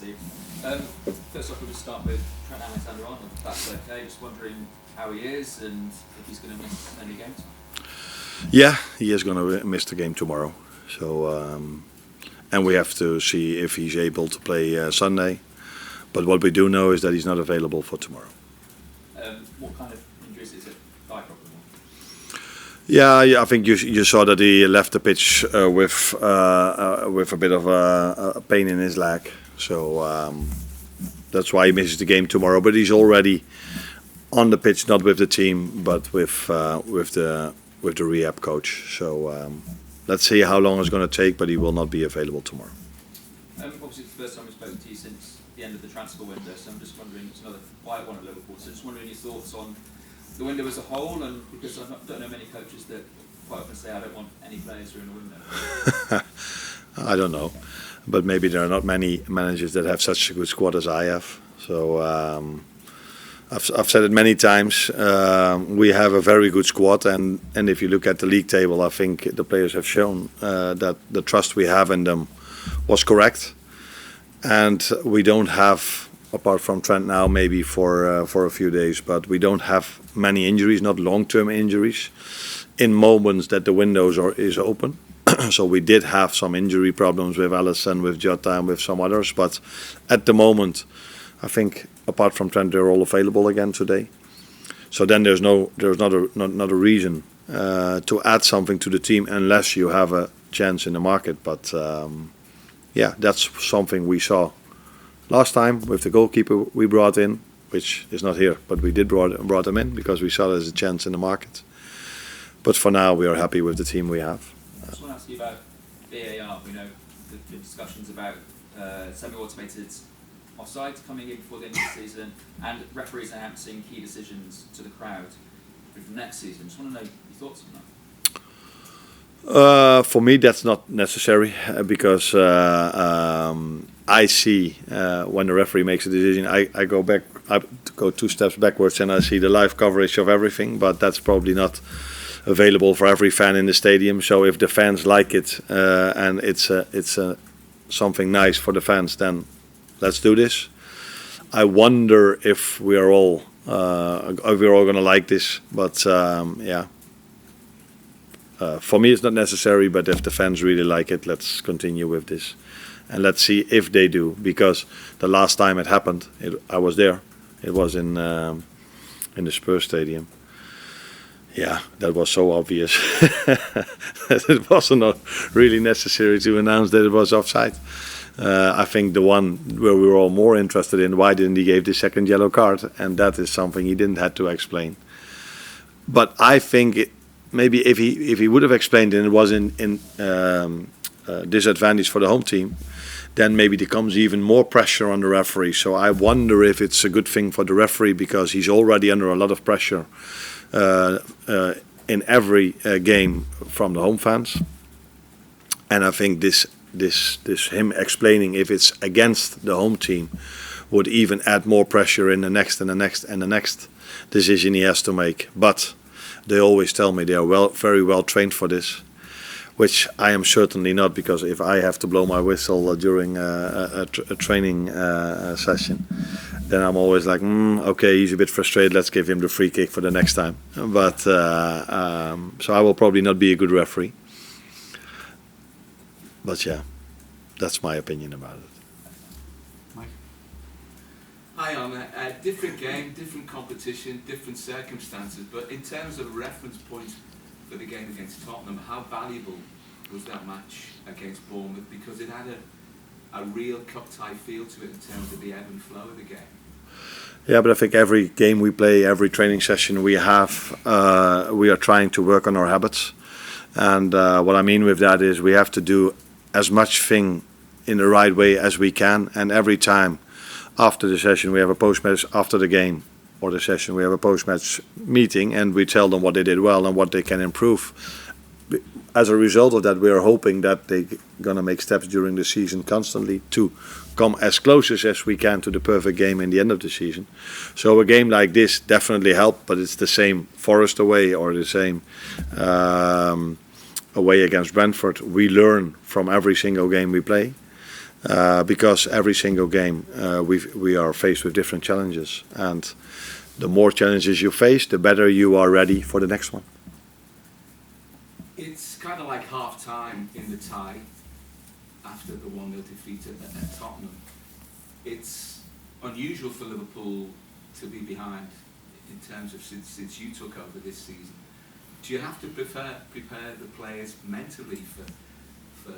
team. First off, we'll just start with Trent Alexander-Arnold, if that's okay. Just wondering how he is and if he's going to miss any games. Yeah, he is going to miss the game tomorrow. So, and we have to see if he's able to play Sunday. But what we do know is that he's not available for tomorrow. What kind of injuries is it? Thigh problem? Yeah, I think you saw that he left the pitch with a bit of a pain in his leg. So that's why he misses the game tomorrow. But he's already on the pitch, not with the team, but with the rehab coach. So let's see how long it's going to take, but he will not be available tomorrow. Obviously, it's the first time we've spoken to you since the end of the transfer window, so I'm just wondering, it's another quiet one at Liverpool, so just wondering your thoughts on the window as a whole, and because I don't know many coaches that quite often say, I don't want any players during the window. I don't know, but maybe there are not many managers that have such a good squad as I have. So I've said it many times. We have a very good squad, and if you look at the league table, I think the players have shown that the trust we have in them was correct. And we don't have, apart from Trent now, maybe for a few days, but we don't have many injuries, not long-term injuries, in moments that the windows is open. So we did have some injury problems with Alisson, with Jota, and with some others, but at the moment, I think apart from Trent, they're all available again today. So then there's not a reason to add something to the team unless you have a chance in the market. But yeah, that's something we saw last time with the goalkeeper we brought in, which is not here, but we did brought him in because we saw there's a chance in the market. But for now, we are happy with the team we have. I just want to ask you about VAR. We know the discussions about semi-automated offside coming in before the end of the season, and referees announcing key decisions to the crowd for the next season. Just want to know your thoughts on that. For me, that's not necessary because I see when the referee makes a decision, I go 2 steps backwards and I see the live coverage of everything, but that's probably not available for every fan in the stadium. So if the fans like it and it's something nice for the fans, then let's do this. I wonder if we're all going to like this, but yeah. For me, it's not necessary, but if the fans really like it, let's continue with this. And let's see if they do, because the last time it happened, I was there. It was in the Spurs stadium. Yeah, that was so obvious. It was not really necessary to announce that it was offside. I think the one where we were all more interested in, why didn't he give the second yellow card? And that is something he didn't have to explain. But I think maybe if he would have explained and it was in disadvantage for the home team, then maybe there comes even more pressure on the referee. So I wonder if it's a good thing for the referee because he's already under a lot of pressure in every game from the home fans. And I think this him explaining if it's against the home team would even add more pressure in the next and the next and the next decision he has to make. But they always tell me they are very well trained for this, which I am certainly not, because if I have to blow my whistle during a training session, then I'm always like, okay, he's a bit frustrated, let's give him the free kick for the next time. But so I will probably not be a good referee. But yeah, that's my opinion about it. Mike? Hi Arne, different game, different competition, different circumstances, but in terms of reference points for the game against Tottenham, how valuable was that match against Bournemouth? Because it had a real cup-tie feel to it in terms of the ebb and flow of the game. Yeah, but I think every game we play, every training session we have, we are trying to work on our habits. And what I mean with that is we have to do as much thing in the right way as we can, and every time after the session we have a post-match, after the game or the session we have a post-match meeting, and we tell them what they did well and what they can improve. As a result of that, we are hoping that they're going to make steps during the season constantly to come as close as we can to the perfect game in the end of the season. So a game like this definitely helped, but it's the same Forest away or the same away against Brentford. We learn from every single game we play. because every single game we are faced with different challenges, and the more challenges you face, the better you are ready for the next one. It's kind of like half-time in the tie after the 1-0 defeat at Tottenham. It's unusual for Liverpool to be behind in terms of since you took over this season. Do you have to prepare the players mentally for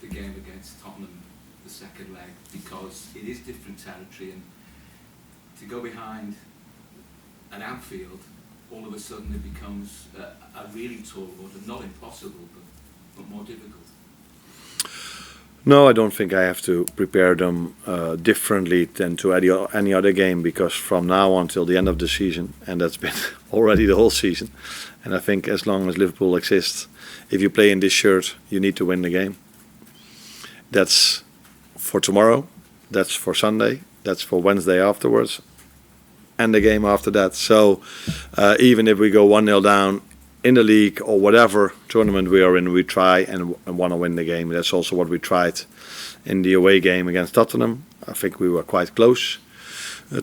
the game against Tottenham, the second leg, because it is different territory, and to go behind an Anfield, all of a sudden it becomes a really tall order, not impossible, but more difficult? No, I don't think I have to prepare them differently than to any other game, because from now on till the end of the season, and that's been already the whole season, and I think as long as Liverpool exists, if you play in this shirt, you need to win the game. That's for tomorrow, that's for Sunday, that's for Wednesday afterwards, and the game after that. So even if we go 1-0 down in the league or whatever tournament we are in, we try and want to win the game. That's also what we tried in the away game against Tottenham. I think we were quite close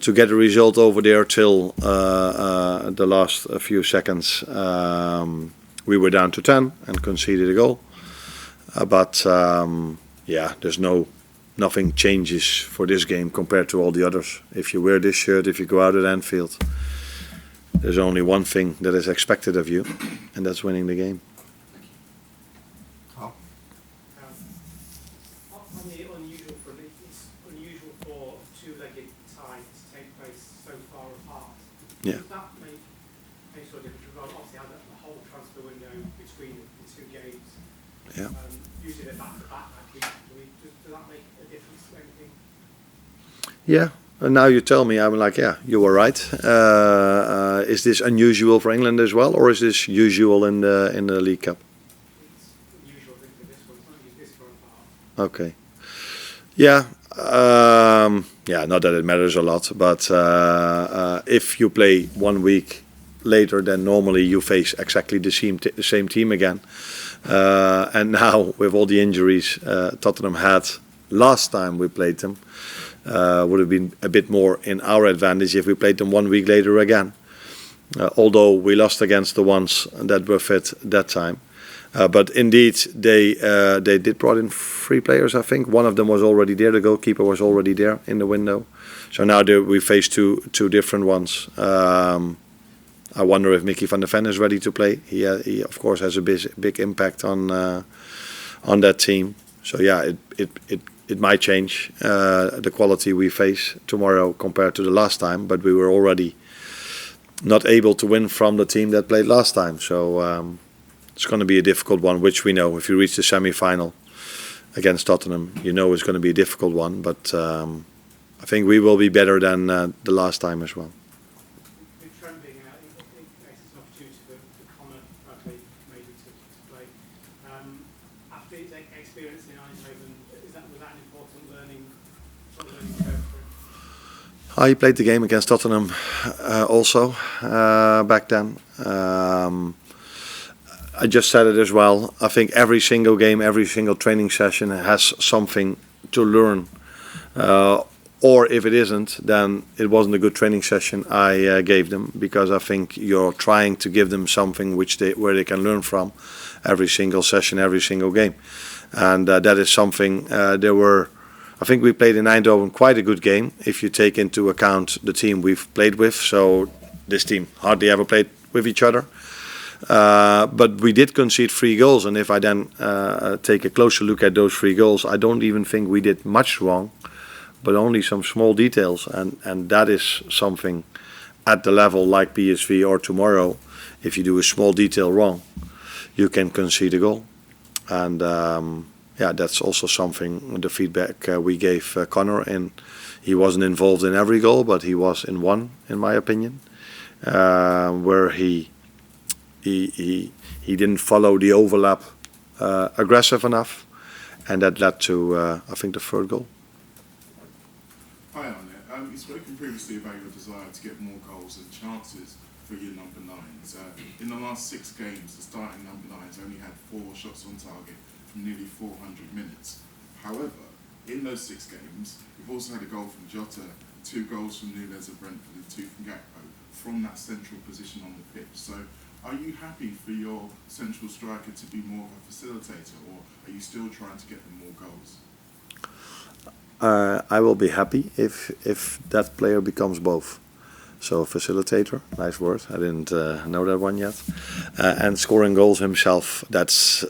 to get a result over there till the last few seconds. We were down to 10 and conceded a goal. But yeah, there's nothing changes for this game compared to all the others. If you wear this shirt, if you go out at Anfield, there's only one thing that is expected of you, and that's winning the game. On the unusual front, it's unusual for a two-legged tie to take place so far apart. Yeah. Does that make any sort of difference? Obviously, had the whole transfer window between the two games. Yeah. Usually they're back-to-back, actually. Does that make a difference to anything? Yeah. And now you tell me, I'm like, yeah, you were right. Is this unusual for England as well, or is this usual in the League Cup? It's unusual, I think, for this one. It's not used this far apart. Okay. Yeah. Yeah. Not that it matters a lot, but if you play 1 week later, then normally you face exactly the same team again. And now with all the injuries Tottenham had last time we played them, would have been a bit more in our advantage if we played them 1 week later again. Although we lost against the ones that were fit that time. But indeed, they did brought in 3 players, I think. One of them was already there. The goalkeeper was already there in the window. So now we face two different ones. I wonder if Mickey van der Ven is ready to play. He of course has a big impact on that team. So yeah, it might change the quality we face tomorrow compared to the last time. But we were already not able to win from the team that played last time. So it's going to be a difficult one, which we know. If you reach the semi-final against Tottenham, you know it's going to be a difficult one. But I think we will be better than the last time as well. With Trent being out, it makes it an opportunity for Connor Bradley maybe to play. After his experience in Eindhoven, was that an important learning curve for him? He played the game against Tottenham also back then. I just said it as well. I think every single game, every single training session has something to learn. Or if it isn't, then it wasn't a good training session I gave them, because I think you're trying to give them something where they can learn from every single session, every single game. And that is something I think we played in Eindhoven quite a good game if you take into account the team we've played with. So this team hardly ever played with each other. But we did concede 3 goals, and if I then take a closer look at those 3 goals, I don't even think we did much wrong, but only some small details, and that is something at the level like PSV or tomorrow. If you do a small detail wrong, you can concede a goal, and yeah, that's also something. The feedback we gave Connor, and he wasn't involved in every goal, but he was in one, in my opinion, where he didn't follow the overlap aggressive enough, and that led to I think the 3rd goal. Hi Arne, you've spoken previously about your desire to get more goals and chances for your number 9s. In the last 6 games, the starting number 9s only had 4 shots on target from nearly 400 minutes. However, in those 6 games, we've also had a goal from Jota, 2 goals from Nunes of Brentford and 2 from Gakpo from that central position on the pitch. So are you happy for your central striker to be more of a facilitator, or are you still trying to get them more goals? I will be happy if that player becomes both. So facilitator, nice word. I didn't know that one yet. And scoring goals himself. That's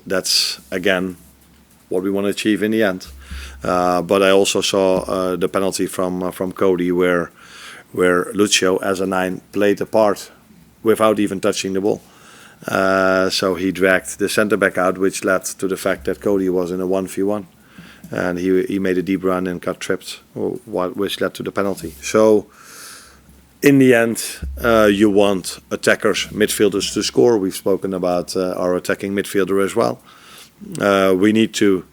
again what we want to achieve in the end. But I also saw the penalty from Cody where Lucio as a 9 played a part without even touching the ball. So he dragged the centre back out, which led to the fact that Cody was in a 1v1. And he made a deep run and got tripped, which led to the penalty. So in the end, you want attackers, midfielders to score. We've spoken about our attacking midfielder as well. We need to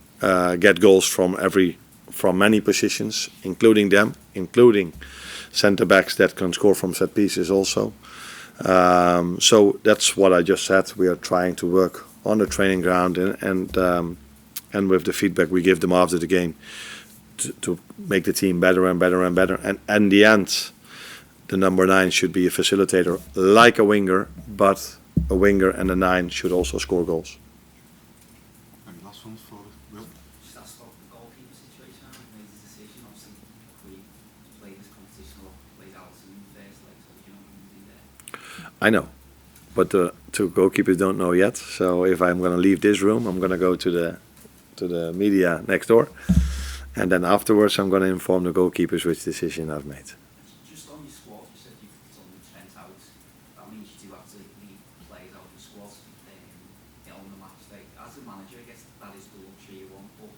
get goals from many positions, including centre backs that can score from set pieces also. So that's what I just said. We are trying to work on the training ground and with the feedback we give them after the game to make the team better and better and better. And in the end, the number 9 should be a facilitator like a winger, but a winger and a 9 should also score goals. And last one for Will. Just ask about the goalkeeper situation. I made the decision. Obviously, we play this competition or played Alisson in the first leg, so you know what I'm going to do there. I know, but the 2 goalkeepers don't know yet. So if I'm going to leave this room, I'm going to go to the media next door, and then afterwards I'm going to inform the goalkeepers which decision I've made. Just on your squad, you said you've done Trent out. That means you do have to leave players out of the squad on the match day. As a manager, I guess that is the luxury you want. But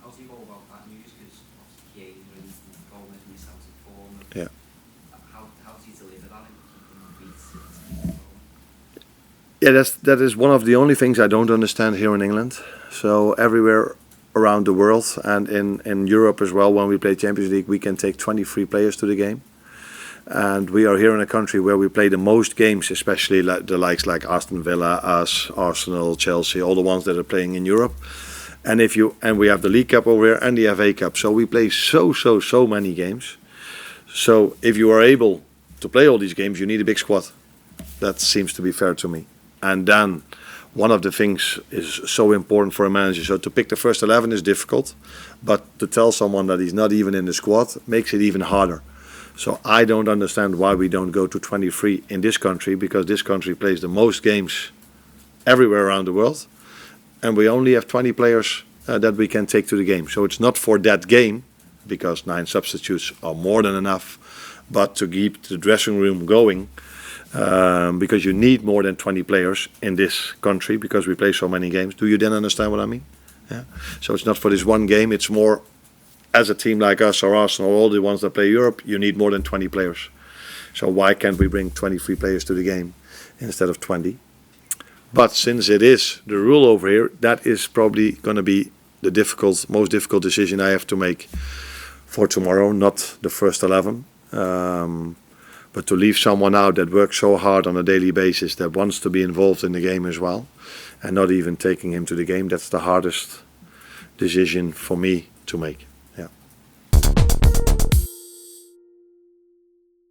how do you go about that news? Because obviously Chiesa and Gomez missed out of form. Yeah. How do you deliver that in beats? Yeah, that is one of the only things I don't understand here in England. So everywhere around the world and in Europe as well, when we play Champions League, we can take 23 players to the game. And we are here in a country where we play the most games, especially like the likes like Aston Villa, us, Arsenal, Chelsea, all the ones that are playing in Europe. And we have the League Cup over here and the FA Cup. So we play so many games. So if you are able to play all these games, you need a big squad. That seems to be fair to me. And then one of the things is so important for a manager. So to pick the first 11 is difficult, but to tell someone that he's not even in the squad makes it even harder. So I don't understand why we don't go to 23 in this country, because this country plays the most games everywhere around the world, and we only have 20 players that we can take to the game. So it's not for that game, because 9 substitutes are more than enough, but to keep the dressing room going. Because you need more than 20 players in this country because we play so many games. Do you then understand what I mean? Yeah. So it's not for this one game. It's more as a team like us or Arsenal, all the ones that play Europe, you need more than 20 players. So why can't we bring 23 players to the game instead of 20? But since it is the rule over here, that is probably going to be the most difficult decision I have to make for tomorrow, not the first 11. But to leave someone out that works so hard on a daily basis, that wants to be involved in the game as well, and not even taking him to the game, that's the hardest decision for me to make.